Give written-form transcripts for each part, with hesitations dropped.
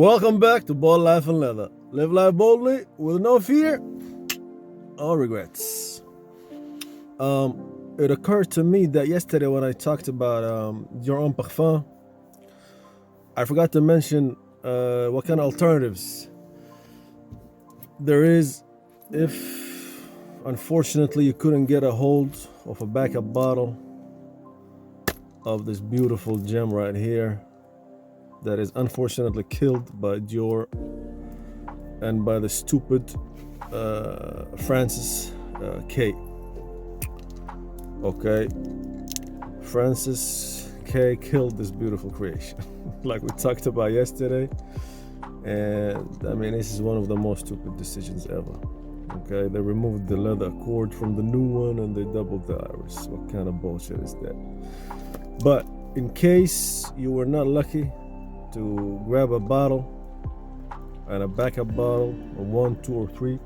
Welcome back to Bold Life and Leather. Live life boldly with no fear or regrets. It occurred to me that yesterday when I talked about Dior Homme Parfum, I forgot to mention what kind of alternatives there is if unfortunately you couldn't get a hold of a backup bottle of this beautiful gem right here that is unfortunately killed by Dior and by the stupid Francis K. Okay, Francis K killed this beautiful creation like we talked about yesterday, and I mean this is one of the most stupid decisions ever. Okay, they removed the leather accord from the new one and they doubled the iris. What kind of bullshit is that? But in case you were not lucky to grab a bottle and a backup bottle, or 1, 2, or 3,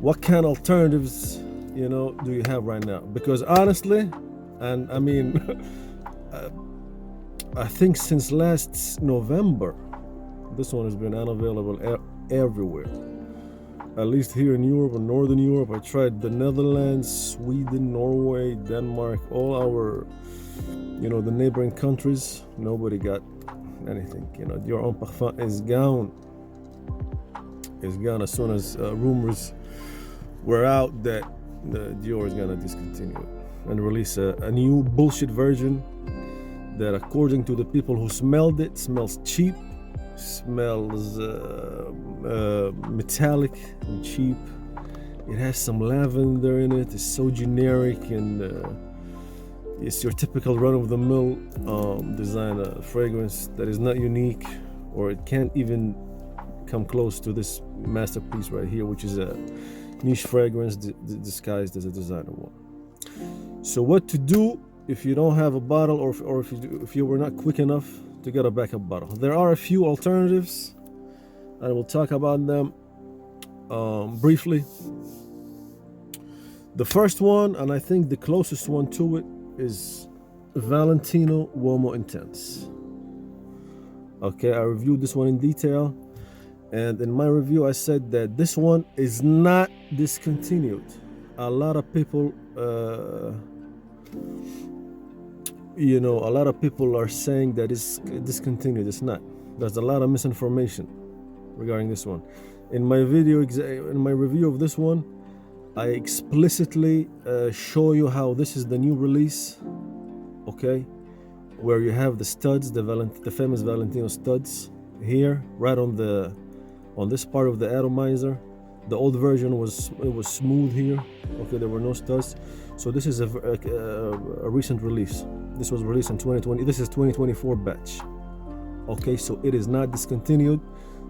what kind of alternatives do you have right now? Because honestly, and I mean I think since last November this one has been unavailable everywhere, at least here in Europe and Northern Europe. I tried the Netherlands, Sweden, Norway, Denmark, all our the neighboring countries. Nobody got anything. Dior Homme Parfum is gone. It's gone as soon as rumors were out that Dior is gonna discontinue it and release a new bullshit version that, according to the people who smelled it, smells cheap, smells metallic and cheap. It has some lavender in it. It's so generic, and it's your typical run-of-the-mill designer fragrance that is not unique, or it can't even come close to this masterpiece right here, which is a niche fragrance disguised as a designer one. So what to do if you don't have a bottle, or if you were not quick enough to get a backup bottle? There are a few alternatives. I will talk about them briefly. The first one, and I think the closest one to it, is Valentino Uomo Intense. Okay, I reviewed this one in detail, and in my review I said that this one is not discontinued. A lot of people are saying that it's discontinued. It's not. There's a lot of misinformation regarding this one. In my review of this one, I explicitly show you how this is the new release, okay, where you have the studs, the famous Valentino studs here, right on this part of the atomizer. The old version was smooth here, okay, there were no studs. So this is a recent release. This was released in 2020. This is 2024 batch, okay, so it is not discontinued.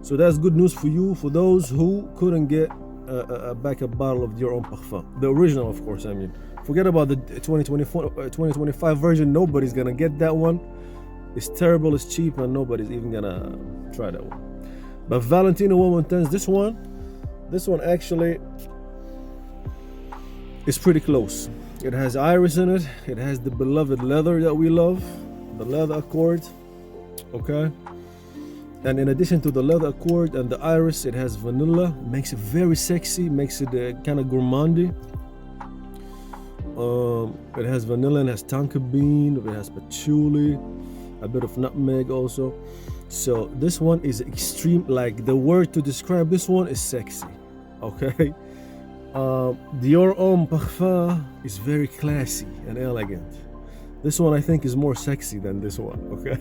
So that's good news for you, for those who couldn't get a backup bottle of Dior Homme Parfum. The original, of course. I mean, forget about the 2025 version. Nobody's gonna get that one. It's terrible, it's cheap, and nobody's even gonna try that one. But Valentino Uomo Intense, this one actually is pretty close. It has iris in it. It has the beloved leather that we love, the leather accord, okay? And in addition to the leather accord and the iris, it has vanilla. Makes it very sexy, makes it kind of gourmandy. It has vanilla, and has tonka bean, it has patchouli, a bit of nutmeg also. So this one is extreme. Like, the word to describe this one is sexy, okay? Dior Homme Parfum is very classy and elegant. This one I think is more sexy than this one, okay?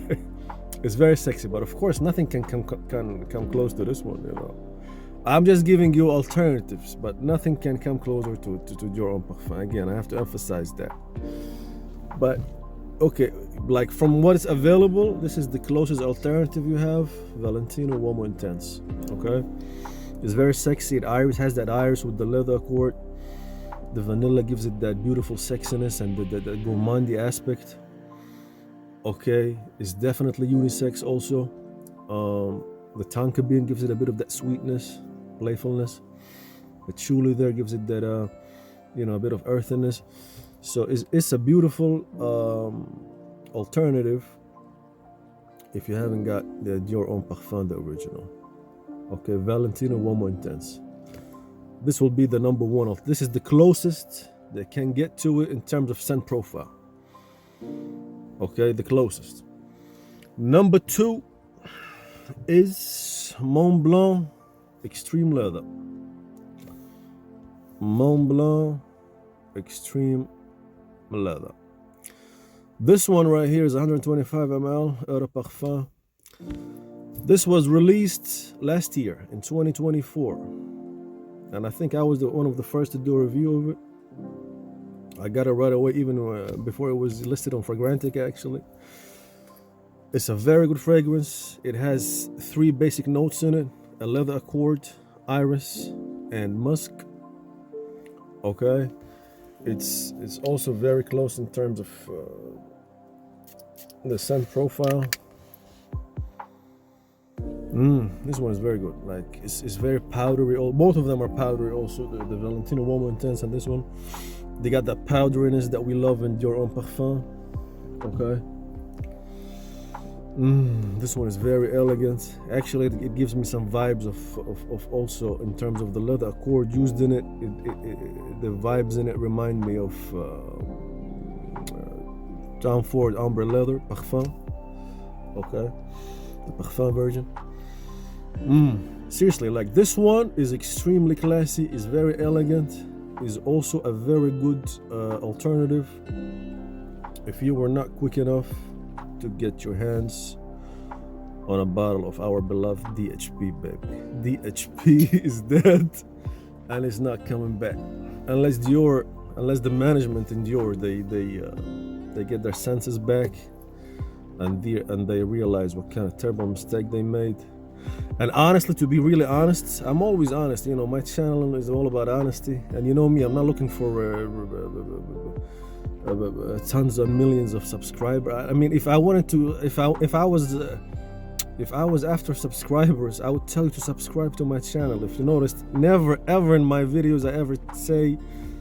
It's very sexy, but of course nothing can come close to this one. I'm just giving you alternatives, but nothing can come closer to Dior Homme Parfum. Again, I have to emphasize that. But okay, like, from what is available, this is the closest alternative you have. Valentino Uomo Intense, okay? It's very sexy. It has that iris with the leather accord. The vanilla gives it that beautiful sexiness and the gourmandy aspect. Okay, it's definitely unisex also. The tonka bean gives it a bit of that sweetness, playfulness. The patchouli there gives it that a bit of earthiness. So it's a beautiful alternative if you haven't got the Dior Homme Parfum, the original. Okay, Valentino Uomo Intense. This will be the number one of. This is the closest they can get to it in terms of scent profile. Okay, the closest. Number 2 is Montblanc Extreme Leather. Montblanc Extreme Leather. This one right here is 125 ml Eau de Parfum. This was released last year in 2024, and I think I was one of the first to do a review of it. I got it right away, even before it was listed on Fragrantic. Actually, it's a very good fragrance. It has 3 basic notes in it: a leather accord, iris, and musk. Okay, it's also very close in terms of the scent profile. This one is very good. Like it's very powdery. Both of them are powdery. Also, the Valentino Uomo Intense and this one, they got that powderiness that we love in Dior Homme Parfum. Okay. This one is very elegant. Actually, it gives me some vibes of also in terms of the leather accord used in it. The vibes in it remind me of Tom Ford Amber Leather Parfum. Okay, the Parfum version. Seriously, like this one is extremely classy, is very elegant, is also a very good alternative if you were not quick enough to get your hands on a bottle of our beloved DHP, baby. DHP is dead and it's not coming back unless the management in Dior they get their senses back and they realize what kind of terrible mistake they made. And honestly, to be really honest, I'm always honest. You know, my channel is all about honesty, and you know me, I'm not looking for tons of millions of subscribers. I mean, if I wanted to, if I was after subscribers, I would tell you to subscribe to my channel. If you noticed, never ever in my videos I ever say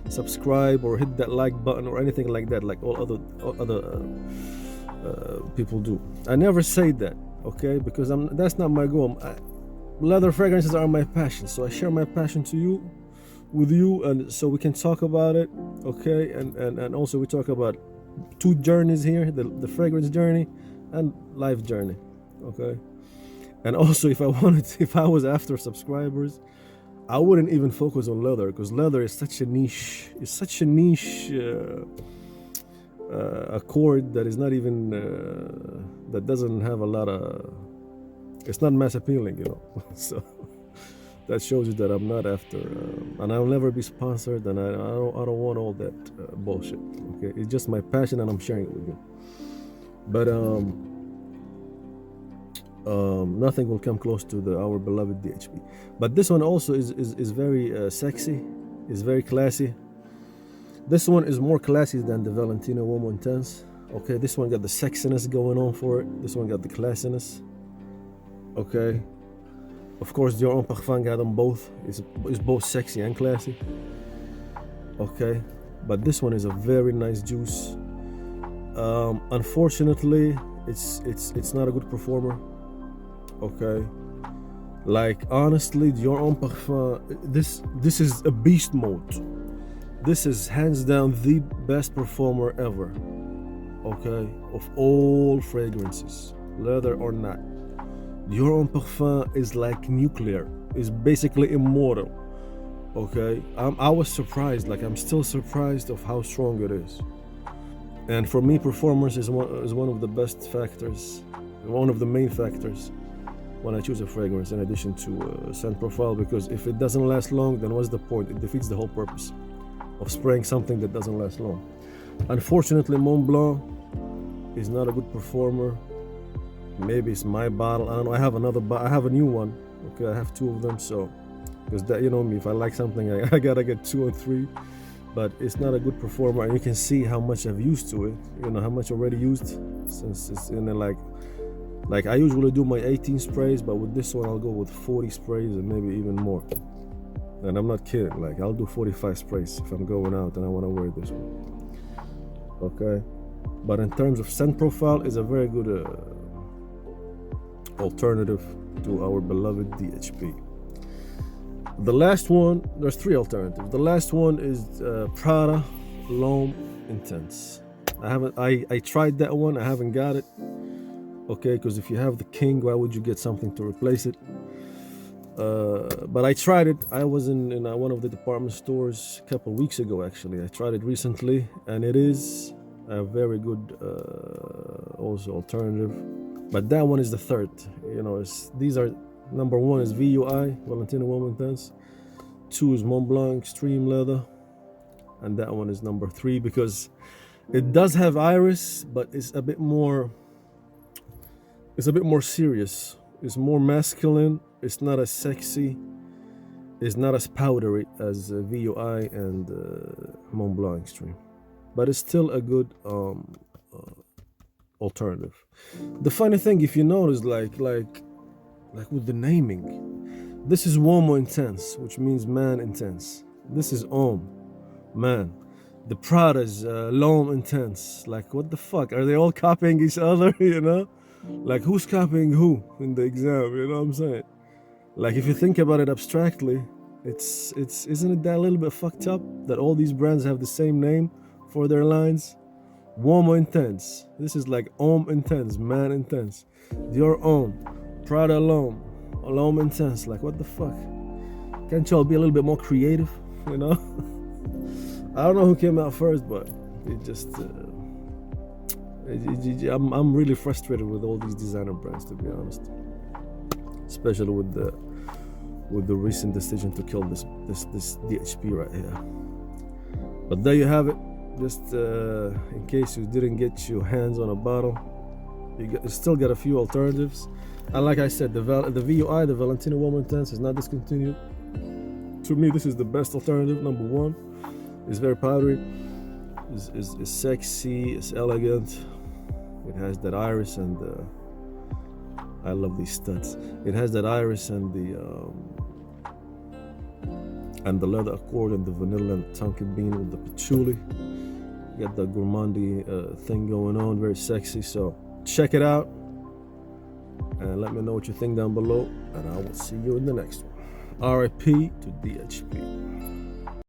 subscribe or hit that like button or anything like that, like all other people do. I never say that, okay? Because that's not my goal. Leather fragrances are my passion, so I share my passion with you, and so we can talk about it, okay? And also we talk about 2 journeys here: the fragrance journey and life journey, okay? And also, if I was after subscribers, I wouldn't even focus on leather, because leather is such a niche. It's such a niche accord that is not even that doesn't have a lot of. It's not mass appealing, you know. So that shows you that I'm not after, and I'll never be sponsored, and I don't want all that bullshit. Okay, it's just my passion, and I'm sharing it with you. But nothing will come close to our beloved DHP. But this one also is very sexy, is very classy. This one is more classy than the Valentino Uomo Intense. Okay, this one got the sexiness going on for it. This one got the classiness. Okay, of course Dior Homme Parfum got them both. It's both sexy and classy. Okay, but this one is a very nice juice. Unfortunately, it's not a good performer. Okay, like honestly, Dior Homme Parfum, this is a beast mode. This is hands down the best performer ever. Okay, of all fragrances, leather or not. Dior Homme Parfum is like nuclear. It's basically immortal. Okay, I was surprised. Like I'm still surprised of how strong it is. And for me, performance is one of the best factors, one of the main factors when I choose a fragrance, in addition to scent profile. Because if it doesn't last long, then what's the point? It defeats the whole purpose of spraying something that doesn't last long. Unfortunately, Montblanc is not a good performer. Maybe it's my bottle. I don't know. I have a new one. Okay, I have 2 of them. So, because that, you know me, if I like something, I gotta get 2 or 3. But it's not a good performer, and you can see how much I've used to it. You know how much already used, since it's in there. Like I usually do my 18 sprays, but with this one I'll go with 40 sprays and maybe even more. And I'm not kidding. Like I'll do 45 sprays if I'm going out and I want to wear this one. Okay, but in terms of scent profile, it's a very good alternative to our beloved DHP. The last one, there's three alternatives. The last one is Prada L'Homme Intense. I tried that one. I haven't got it. Okay, because if you have the King, why would you get something to replace it? But I tried it. I was in one of the department stores a couple weeks ago, actually. I tried it recently, and it is a very good also alternative. But that one is the third. You know, these are, number one is VUI, Valentino Homme Intense. 2 is Montblanc Extreme Leather. And that one is number 3 because it does have iris, but it's a bit more serious. It's more masculine. It's not as sexy. It's not as powdery as VUI and Montblanc Extreme. But it's still a good alternative. The funny thing, if you notice, like with the naming, this is Uomo Intense, which means man intense. This is Homme, man. The Prada's L'Homme Intense. Like, what the fuck? Are they all copying each other? You know, like who's copying who in the exam? You know what I'm saying? Like, if you think about it abstractly, it's isn't it that a little bit fucked up that all these brands have the same name for their lines? Uomo Intense. This is like Homme Intense, man intense. Dior Homme, Prada L'Homme Intense. Like, what the fuck? Can't y'all be a little bit more creative? You know? I don't know who came out first, but it just I'm really frustrated with all these designer brands, to be honest. Especially with the recent decision to kill this DHP right here. But there you have it. Just in case you didn't get your hands on a bottle, you still got a few alternatives. And like I said, the VUI, the Valentino Homme Intense, is not discontinued. To me, this is the best alternative. Number one, it's very powdery, is sexy, it's elegant. It has that iris and I love these studs. It has that iris and the leather accord and the vanilla and tonka bean with the patchouli. You got the gourmandy thing going on, very sexy. So check it out and let me know what you think down below, and I will see you in the next one. RIP to DHP.